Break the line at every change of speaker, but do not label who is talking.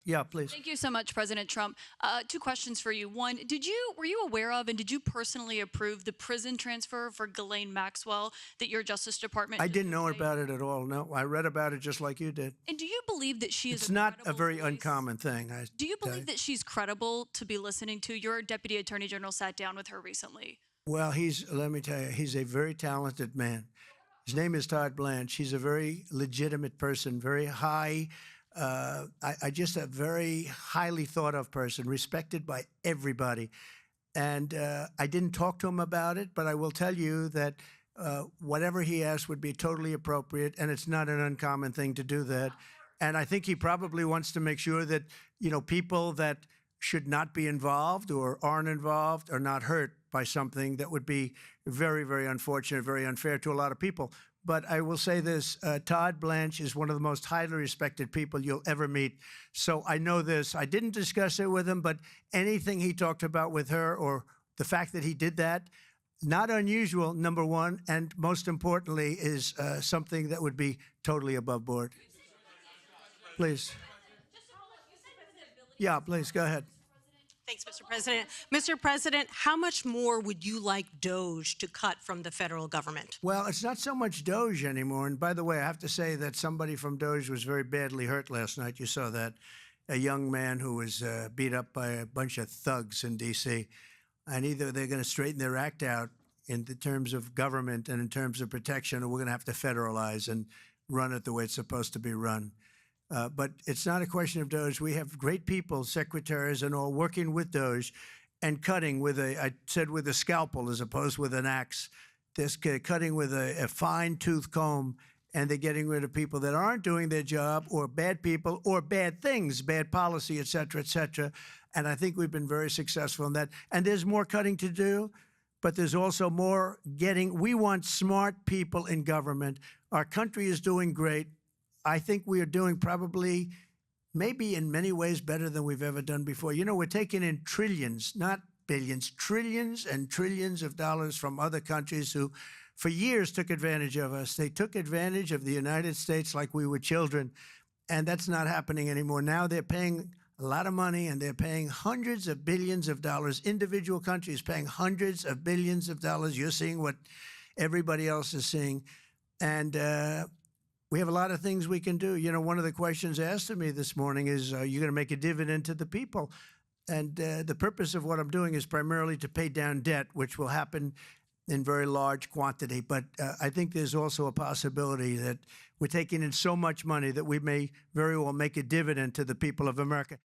Yeah, please.
Thank you so much, President Trump. Two questions for you. One, were you aware of and did you personally approve the prison transfer for Ghislaine Maxwell that your Justice Department
I
did
didn't know
yesterday?
about it at all. No, I read about it just like you did.
And do you believe that she is a
It's not a
credible
very
voice?
uncommon thing, I
Do you
tell
believe
you.
that she's credible to be listening to? Your Deputy Attorney General sat down with her recently.
Well, let me tell you, he's a very talented man. His name is Todd Blanche. He's a very legitimate person, very high, I just a very highly thought of person, respected by everybody. And I didn't talk to him about it, but I will tell you that whatever he asked would be totally appropriate, and it's not an uncommon thing to do that. And I think he probably wants to make sure that people that should not be involved or aren't involved are not hurt by something that would be very, very unfortunate, very unfair to a lot of people. But I will say this, Todd Blanche is one of the most highly respected people you'll ever meet. So I know this. I didn't discuss it with him, but anything he talked about with her or the fact that he did that, not unusual, number one, and most importantly, is something that would be totally above board. Please. Yeah, please, go ahead.
Thanks, Mr. President. Mr. President, how much more would you like DOJ to cut from the federal government?
Well, it's not so much Doge anymore. And by the way, I have to say that somebody from Doge was very badly hurt last night. You saw that. A young man who was beat up by a bunch of thugs in D.C. And either they're going to straighten their act out in the terms of government and in terms of protection, or we're going to have to federalize and run it the way it's supposed to be run. But it's not a question of Doge. We have great people, secretaries and all, working with Doge and cutting with I said with a scalpel as opposed with an axe. They're cutting with a fine-tooth comb, and they're getting rid of people that aren't doing their job or bad people or bad things, bad policy, et cetera, et cetera. And I think we've been very successful in that. And there's more cutting to do, but there's also more getting. We want smart people in government. Our country is doing great. I think we are doing probably, maybe in many ways, better than we've ever done before. We're taking in trillions, not billions, trillions and trillions of dollars from other countries who, for years, took advantage of us. They took advantage of the United States like we were children, and that's not happening anymore. Now they're paying a lot of money, and they're paying hundreds of billions of dollars. Individual countries paying hundreds of billions of dollars. You're seeing what everybody else is seeing. And we have a lot of things we can do. One of the questions asked of me this morning is, are you going to make a dividend to the people? And the purpose of what I'm doing is primarily to pay down debt, which will happen in very large quantity. But I think there's also a possibility that we're taking in so much money that we may very well make a dividend to the people of America.